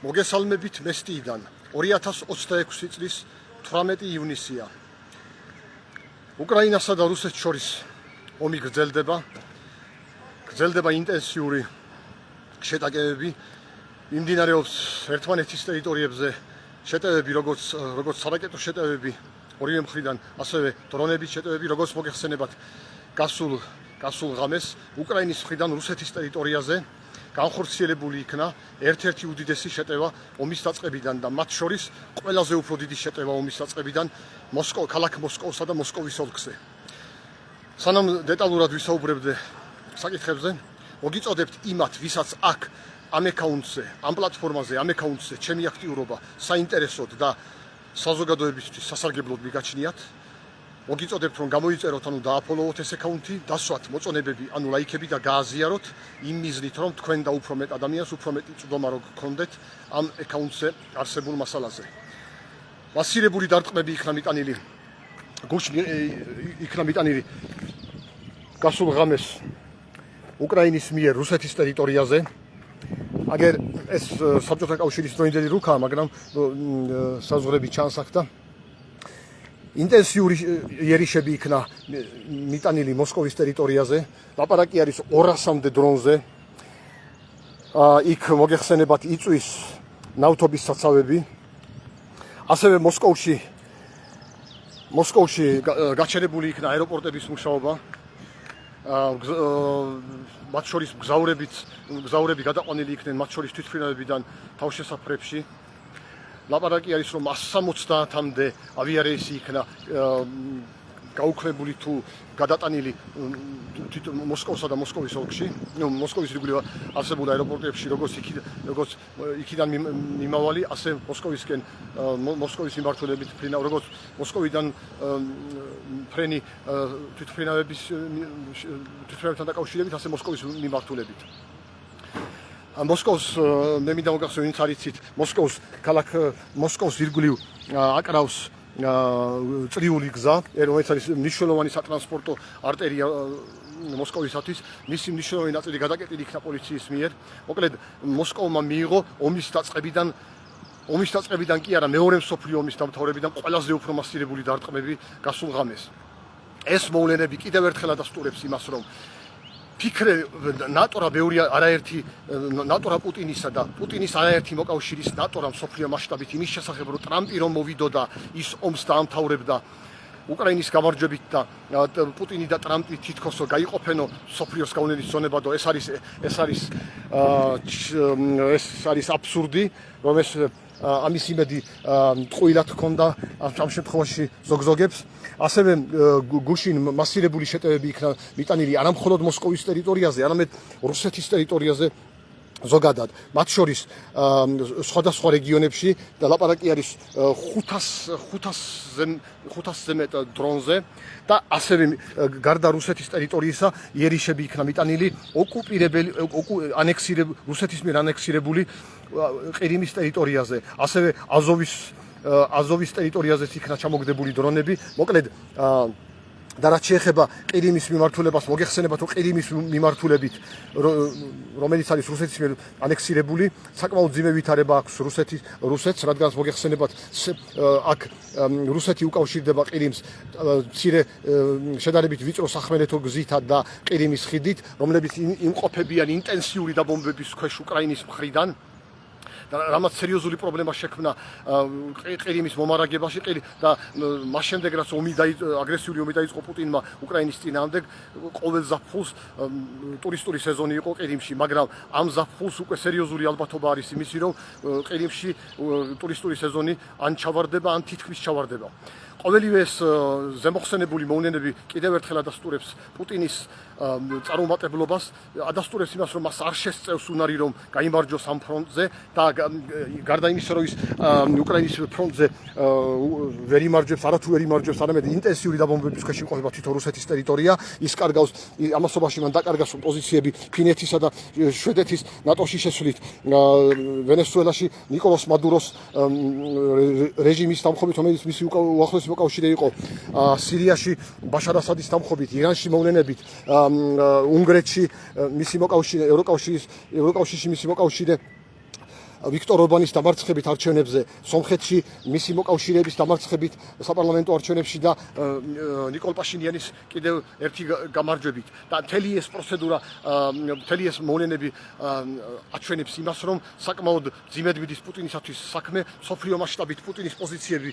მოგესალმებით მესტიიდან 2026 წლის 18 ივნისია. უკრაინასა და რუსეთს შორის ომი გრძელდება ინტენსიური შეტაკებები, მიმდინარეობს ერთმანეთის ტერიტორიებზე შეტევები, როგორც სარაკეტო შეტევები ორივე მხრიდან, ასევე დრონების შეტევები, როგორც მოგეხსენებათ გასულ ღამეს უკრაინის მხრიდან რუსეთის ტერიტორიაზე განხორციელებული იქნა ერთ-ერთი უდიდესი შეტევა ომის დაწყებიდან და მათ შორის ყველაზე უფრო დიდი შეტევა ომის დაწყებიდან ქალაქ მოსკოვსა და მოსკოვის ოლქზე. სანამ დეტალურად ვისაუბრებდე საკითხებზე, მოგიწოდებთ იმათ, ვისაც აქ ამ აკაუნტზე, ამ პლატფორმაზე, ამ აკაუნტზე ჩემი აქტიურობა საინტერესოდ და საზოგადოებისთვის სასარგებლოდ მიგაჩნიათ. მოგიწოდებთ რომ გამოიწეროთ, დააფოლოვოთ ეს აკაუნტი, დასვათ მოწონებები, ლაიქები და გააზიაროთ იმ მიზნით, რომ თქვენ და უფრო მეტ ადამიანს უფრო მეტი წვდომა რო გქონდეთ ამ აკაუნტზე არსებულ მასალაზე. მასირებული დარტყმები იქნა მიტანილი გასულ ღამეს უკრაინის მიერ რუსეთის ტერიტორიაზე. აგერ ეს საბჭოთა კავშირის დროინდელი რუკაა, მაგრამ საზღვრები ჩანსახდა. ინტენსიური იერიშები იქნა მიტანილი მოსკოვის ტერიტორიაზე, ლაპარაკი არის 200-მდე დრონზე. იქ მოგეხსენებათ იწვის ნავთობის საცავები. ასევე მოსკოვში გაჩერებული იქნა აეროპორტების მუშაობა. მათ შორის მგზავრები გადაყვანილი იქნენ მათ შორის თვითმფრინავებიდან თავშესაფრებში. ლაპარაკი არის რომ 170-მდე ავიარეისი იქნა გაუქმებული თუ გადატანილი მოსკოვსა და მოსკოვის ოლქში, მოსკოვის ირგვლივ არსებულ აეროპორტებში, როგორც იქიდან მიმავალი, ასე მოსკოვის მიმართულებით ფრინავ, როგორც მოსკოვიდან ფრენი თვითმფრინავებთან დაკავშირებით, ასე მოსკოვის მიმართულებით. მოსკოვს მე მინდა მოგახსოვოთ, ვინც არ იცით, ქალაქ მოსკოვს ირგვლივ აკრავს წრიული გზა, რომელიც არის მნიშვნელოვანი სატრანსპორტო არტერია მოსკოვისათვის. მისი მნიშვნელოვანი ნაწილი გადაკეტილი იქნა პოლიციის მიერ. მოკლედ, მოსკოვმა მიიღო ომის დაწყებიდან კი არა, მეორე მსოფლიო ომის დამთავრებიდან ყველაზე უფრო მასირებული დარტყმები გასულ ღამეს. ეს მოვლენები კიდევ ერთხელ ადასტურებს იმას, რომ ნატო-რა პუტინისა და პუტინის არაერთი მოკავშირის ნატო-რა მსოფლიო მასშტაბით იმის შესახებ, რომ ტრამპი რომ მოვიდოდა, ის ომს დაამთავრებდა უკრაინის გამარჯვებით და პუტინი და ტრამპი თითქოსო გაიყოფენო მსოფლიოს გავლენის ზონებადო, ეს არის აბსურდი, რომ ეს ამის იმედი ტყუილად ჰქონდა ამ შემთხვევაში ზოგზოგებს. ასევე გუშინ მასირებული შეტევები იქნა მიტანილი არა მხოლოდ მოსკოვის ტერიტორიაზე, არამედ რუსეთის ტერიტორიაზე ზოგადად. მათ შორის სხვადასხვა რეგიონებში და ლაპარაკი არის 500-ზე მეტ დრონზე და ასევე გარდა რუსეთის ტერიტორიისა იერიშები იქნა მიტანილი რუსეთის მიერ ანექსირებული ყირიმის ტერიტორიაზე, ასევე აზოვის ტერიტორიაზეც იქნა ჩამოგდებული დრონები. მოკლედ და რაც შეეხება ყირიმის მიმართულებას, მოგეხსენებათ, რომ ყირიმის მიმართულებით, რომელიც არის რუსეთის მიერ ანექსირებული, საკმაოდ ძიმე ვითარება აქვს რუსეთს, რადგან მოგეხსენებათ, აქ რუსეთი უკავშირდება ყირიმს მცირე შედარებით ვიწრო სახმელეთო გზითა და ყირიმის ხიდით, რომლებიც იმყოფებიან ინტენსიური დაბომბების ქვეშ უკრაინის მხრიდან. რამაც სერიოზული პრობლემა შექმნა ყირიმის მომარაგებაში და მას შემდეგ რაც აგრესიული ომი დაიწყო პუტინმა უკრაინის წინააღმდეგ, ყოველ ზაფხულს ტურისტული სეზონი იყო ყირიმში, მაგრამ ამ ზაფხულს უკვე სერიოზული ალბათობა არის იმისი, რომ ყირიმში ტურისტული სეზონი ან ჩავარდება, ან თითქმის ჩავარდება. ყოველივე ეს ზემოხსენებული მოვლენები კიდევ ერთხელ ადასტურებს პუტინის წარუმატებლობას, ადასტურებს იმას, რომ მას არ შესწევს უნარი, რომ გაიმარჯვოს ამ ფრონტზე და გარდა იმისა, რომ ის უკრაინის ფრონტზე არათუ ვერ იმარჯვებს, არამედ ინტენსიური დაბომბების ქვეშ იმყოფება თვითონ რუსეთის ტერიტორია, ის კარგავს ამასობაში მან დაკარგა პოზიციები ფინეთისა და შვედეთის ნატოში შესვლით, ვენესუელაში ნიკოლას მადუროს რეჟიმის დამხობით, რომელიც მისი უახლოესი მოკავშირე იყო, სირიაში ბაშარ ასადის დამხობით, ირანში მოვლენებით, უნგრეთში მისი მოკავშირე, ევროკავშირში მისი მოკავშირე ვიქტორ ორბანის დამარცხებით არჩევნებზე სომხეთში, მისი მოკავშირეების დამარცხებით საპარლამენტო არჩევნებში და ნიკოლ პაშინიანის კიდევ ერთი გამარჯვებით და მთელი ეს პროცედურა, მთელი ეს მოვლენები აჩვენებს იმას, რომ საკმაოდ ძიმედ მიდის პუტინისათვის საქმე, სოფლიო მასშტაბით პუტინის პოზიციები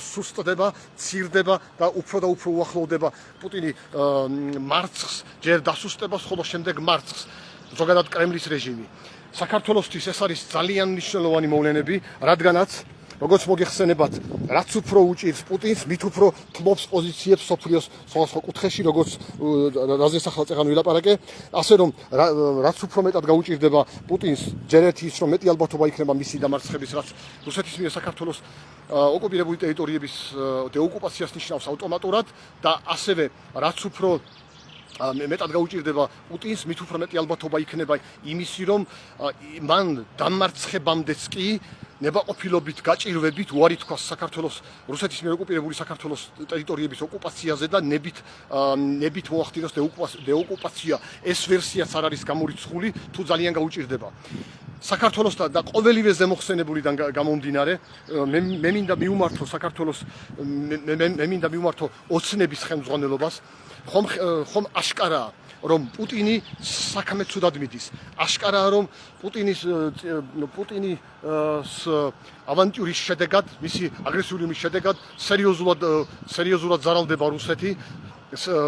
სუსტდება, ცირდება და უფრო უახლოვდება პუტინი მარცხს, ჯერ დასუსტებას, ხოლო შემდეგ მარცხს, ზოგადად კრემლის რეჟიმი. საქართველოსთვის ეს არის ძალიან მნიშვნელოვანი მოვლენები, რადგანაც როგორც მოგეხსენებათ, რაც უფრო უჭირს პუტინს, მით უფრო თმობს პოზიციებს სოფლიოს სხვადასხვა კუთხეში, როგორც რაზეც ახლა წეგან ვილაპარაკე, ასე რომ რაც უფრო მეტად გაუჭირდება პუტინს, ჯერ ერთი ის რომ მეტი ალბათობა იქნება მისი დამარცხების, რაც რუსეთის მიერ საქართველოს ოკუპირებული ტერიტორიების დეოკუპაციას ნიშნავს ავტომატურად და ასევე რაც უფრო მეტად გაუჭირდება პუტინს, მით უფრო მეტი ალბათობა იქნება იმისი, რომ მან დამარცხებამდეც კი ნებაყოფილობით გაჭირვებით უარი თქვას საქართველოს, რუსეთის მიერ ოკუპირებული საქართველოს ტერიტორიების ოკუპაციაზე და ნებით მოახდინოს დეოკუპაცია. ეს ვერსიაც არ არის გამორიცხული, თუ ძალიან გაუჭირდება. საქართველოსთან და ყოველივე ზემოხსენებულიდან გამომდინარე, მე მინდა მივმართო საქართველოს, მე მინდა მივმართო ოცნების ხელმძღვანელობას, ხომ აშკარაა, რომ პუტინი საქმე ცუდად მიდის. აშკარაა, რომ პუტინის ავანტიურის შედეგად, მისი აგრესიული ომის შედეგად სერიოზულად ზარალდება რუსეთი,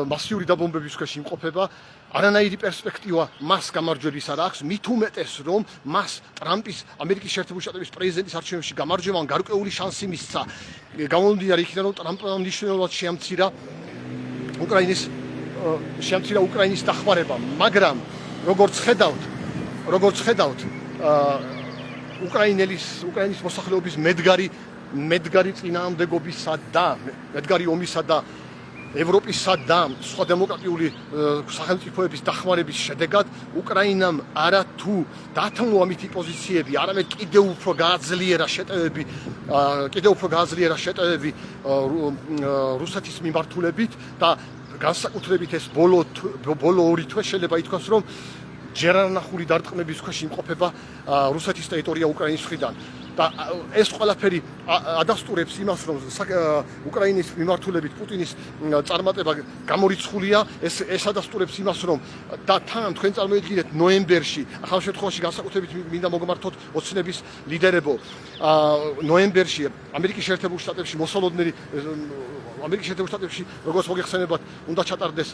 მასიური დაბომბების ქვეშ იმყოფება. არანაირი პერსპექტივა მას გამარჯვების არ აქვს, მით უმეტეს რომ მას ტრამპის ამერიკის შეერთებული შტატების პრეზიდენტის არჩევნებში გამარჯვებამ გარკვეული შანსი მისცა. გამომდინარე იქიდან, რომ ტრამპმა მნიშვნელოვნად შეამცირა უკრაინის დახმარება, მაგრამ როგორც ხედავთ, უკრაინის მოსახლეობის მედგარი წინააღმდეგობისა და მედგარი ომისა და ევროპისა და სხვა დემოკრატიული სახელმწიფოების დახმარების შედეგად უკრაინამ არა თუ დათმო ამითი პოზიციები, არამედ კიდევ უფრო გააძლიერა შეტევები რუსეთის მიმართულებით და განსაკუთრებით ეს ბოლო ორი თვე შეიძლება ითქვას, რომ ჯერ არანახული დარტყმების ქვეშ იმყოფება რუსეთის ტერიტორია უკრაინის მხრიდან. და ეს ყველაფერი ადასტურებს იმას, რომ უკრაინის მიმართულებით პუტინის წარმატება გამორიცხულია, ეს ადასტურებს იმას, რომ და თან თქვენ წარმოიდგინეთ ნოემბერში, ახალ შემთხვევაში განსაკუთრებით მინდა მოგმართოთ ოცნების ლიდერებო, ნოემბერში ამერიკის შეერთებულ შტატებში მოსალოდნელი ამერიკის შეერთებულ შტატებში, როგორც მოგეხსენებათ, უნდა ჩატარდეს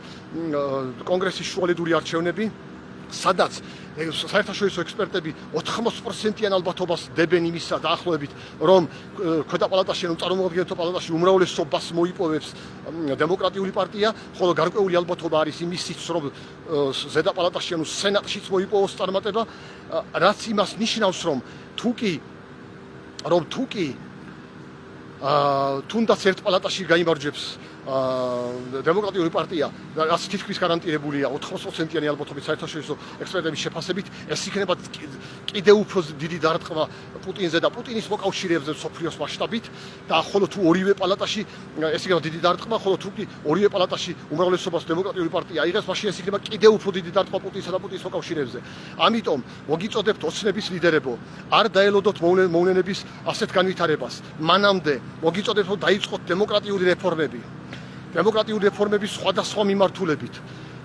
კონგრესის შუალედური არჩევნები, სადაც საერთაშორისო ექსპერტები 80%-იან ალბათობას დებენ იმისა დაახლოებით, რომ ქვედა პალატაში, წარმომადგენელთა პალატაში უმრავლესობას მოიპოვებს დემოკრატიული პარტია, ხოლო გარკვეული ალბათობა არის იმისიც, რომ ზედა პალატაში, სენატშიც მოიპოვოს წარმატება, რაც იმას ნიშნავს, რომ თუკი თუნდაც ერთ პალატაში გაიმარჯვებს დემოკრატიული პარტია, რაც თითქმის გარანტირებულია 80%-იანი ალბათობით საერთაშორისო ექსპერტების შეფასებით, ეს იქნება კიდევ უფრო დიდი დარტყმა პუტინზე და პუტინის მოკავშირეებზე მსოფლიოს მასშტაბით და ხოლო თუ ორივე პალატაში ეს იქნება დიდი დარტყმა, ხოლო თუ კი ორივე პალატაში უმრავლესობას დემოკრატიული პარტია აიღებს, მაშინ ეს იქნება კიდევ უფრო დიდი დარტყმა პუტინსა და პუტინის მოკავშირეებზე. ამიტომ მოგიწოდებთ ოცნების ლიდერებო, არ დაელოდოთ მოვლენების ასეთ განვითარებას. მანამდე მოგიწოდებთ, რომ დაიწყოთ დემოკრატიული რეფორმების სხვადასხვა მიმართულებით.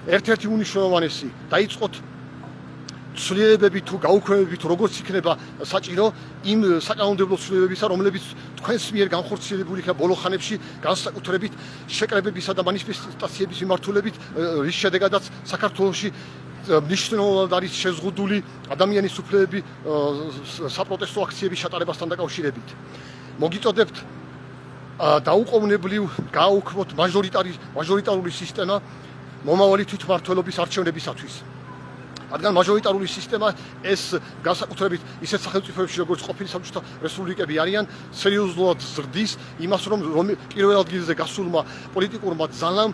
ერთ-ერთი უნიშნულოვანესი დაიწყოთ ცვლილებები თუ გაუქმებები თუ როგორც იქნება საჭირო იმ საკანონმდებლო ცვლილებებისა, რომლებიც თქვენს მიერ განხორციელებული იქნება ბოლო ხანებში, განსაკუთრებით შეკრებებისა და მანიფესტაციების მიმართულებით, რის შედეგადაც საქართველოში მნიშვნელოვნად არის შეზღუდული ადამიანის უფლებები საპროტესტო აქციების ჩატარებასთან დაკავშირებით. მოგიწოდებთ დაუყოვნებლივ გააუქმოთ მაჟორიტარული სისტემა მომავალი თვითმმართველობის არჩევნებისათვის. რადგან მაჟორიტარული სისტემა ეს განსაკუთრებით ისეთ სახელმწიფოებში, როგორც ყოფილი საბჭოთა რესპუბლიკები არიან, სერიოზულად ზრდის იმას, რომ პირველ ადგილზე გასულმა პოლიტიკურმა ძალამ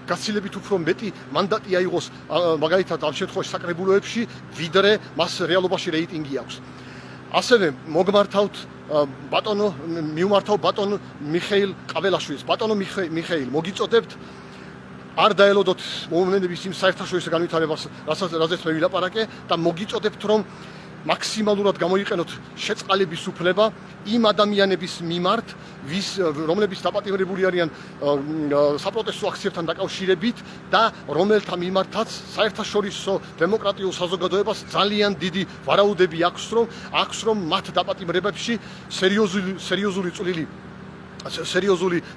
გაცილებით უფრო მეტი მანდატი აიღოს, მაგალითად ამ შემთხვევაში საკრებულოებში, ვიდრე მას რეალობაში რეიტინგი აქვს. ასევე მივმართავ ბატონ მიხეილ ყაველაშვილს. ბატონო მიხეილ, მოგიწოდებთ არ დაელოდოთ მოვლენების იმ საერთაშორისო განვითარებას, რაზეც მე ვილაპარაკე და მოგიწოდებთ, რომ მაქსიმალურად გამოიყენოთ შეწყალების უფლება იმ ადამიანების მიმართ, რომლებიც დაპატიმრებული არიან საპროტესტო აქციებთან დაკავშირებით და რომელთა მიმართაც საერთაშორისო დემოკრატიულ საზოგადოებას ძალიან დიდი ვარაუდები აქვს, რომ მათ დაპატიმრებებში სერიოზული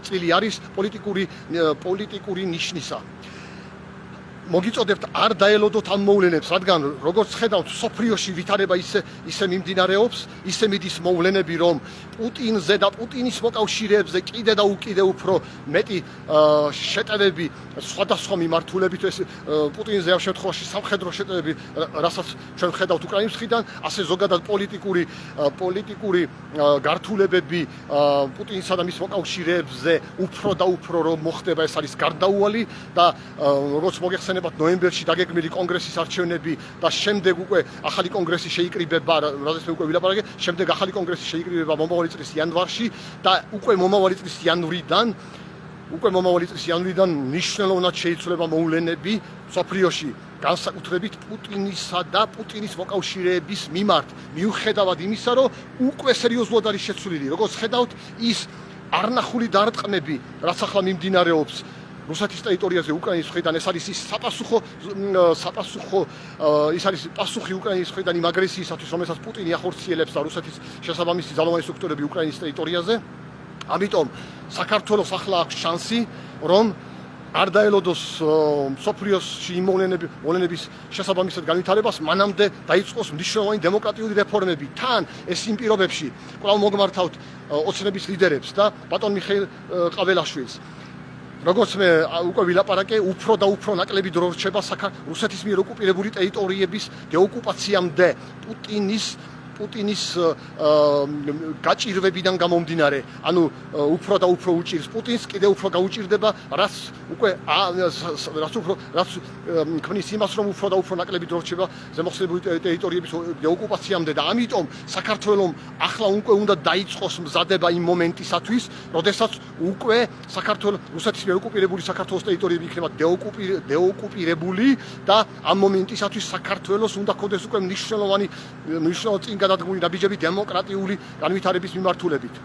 წვლილი არის პოლიტიკური ნიშნისა. მოგიწოდებთ არ დაელოდოთ ამ მოვლენებს, რადგან როგორც ხედავთ, სოფლიოში ვითარება ისე მიმდინარეობს, ისე მიდის მოვლენები, რომ პუტინზე და პუტინის მოკავშირეებზე კიდე და უკიდე უფრო მეტი შეტევები სხვადასხვა მიმართულებით, ეს პუტინზე ამ შემთხვევაში სამხედრო შეტევები, რასაც ჩვენ ხედავთ უკრაინის მხრიდან, ასე ზოგადად პოლიტიკური გართულებები პუტინსა და მის მოკავშირეებზე უფრო და უფრო რომ მოხდება, ეს არის გარდაუვალი და როგორც მოგეხსენებათ, ნოემბერში დაგეგმილი კონგრესის არჩევნები და შემდეგ უკვე ახალი კონგრესი შეიკრიბება, რადგან მე უკვე ვილაპარაკე, შემდეგ ახალი კონგრესი შეიკრიბება მომავალი წლის იანვარში და უკვე მომავალი წლის იანვრიდან მნიშვნელოვნად შეიცვლება მოვლენები სოფლიოში, განსაკუთრებით პუტინისა და პუტინის მოკავშირეების მიმართ, მიუხედავად იმისა, რომ უკვე სერიოზულად არის შეცვლილი. როგორც ხედავთ, ის არნახული დარტყმები, რაც ახლა მიმდინარეობს რუსეთის ტერიტორიაზე უკრაინის მხრიდან, ეს არის ის ის არის პასუხი უკრაინის მხრიდან იმ აგრესიისათვის, რომელსაც პუტინი ახორციელებს და რუსეთის შესაბამისი ძალოვანი სტრუქტურები უკრაინის ტერიტორიაზე. ამიტომ საქართველოს ახლა აქვს შანსი, რომ არ დაელოდოს სოფლიოში იმ მოვლენების შესაბამისად განვითარებას, მანამდე დაიწყოს მნიშვნელოვანი დემოკრატიული რეფორმები. თან ეს იმ პირობებში კვლავ მოგმართავთ ოცნების ლიდერებს და ბატონ მიხეილ ყაბელაშვილს. როგორც მე უკვე ვილაპარაკე, უფრო და უფრო ნაკლები დრო რჩება რუსეთის მიერ ოკუპირებული ტერიტორიების დეოკუპაციამდე პუტინის გაჭირვებიდან გამომდინარე, ანუ უფრო და უფრო უჭირს პუტინს, კიდევ უფრო გაუჭირდება, რაც ქმნის იმას, რომ უფრო და უფრო ნაკლები დრო რჩება ზემოხსენებული ტერიტორიების დეოკუპაციამდე და ამიტომ საქართველოს ახლა უკვე უნდა დაიწყოს მზადება იმ მომენტისათვის, როდესაც უკვე რუსეთის მიერ ოკუპირებული საქართველოს ტერიტორიები იქნება დეოკუპირებული და ამ მომენტისათვის საქართველოს უნდა ქონდეს უკვე მნიშვნელოვანი წინ გადადგმული ნაბიჯები დემოკრატიული განვითარების მიმართულებით.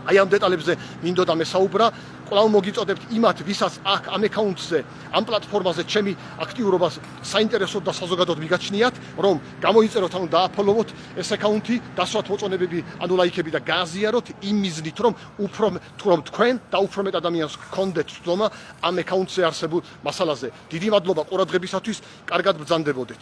აი ამ დეტალებზე მინდოდა მესაუბრა. კვლავ მოგიწოდებთ იმათ, ვისაც აქ ამ აკაუნტზე, ამ პლატფორმაზე ჩემი აქტიურობას საინტერესოდ და საზოგადოდ მიგაჩნიათ, რომ გამოიწეროთ, ანუ დააფოლოვოთ ეს აკაუნტი, დასვათ მოწონებები, ანუ ლაიქები და გააზიაროთ იმ მიზნით, რომ თქვენ და უფრო მეტ ადამიანს გქონდეთ ცდომა ამ აკაუნტზე არსებულ მასალაზე. დიდი მადლობა ყურადღებისათვის, კარგად ბრძანდებოდეთ.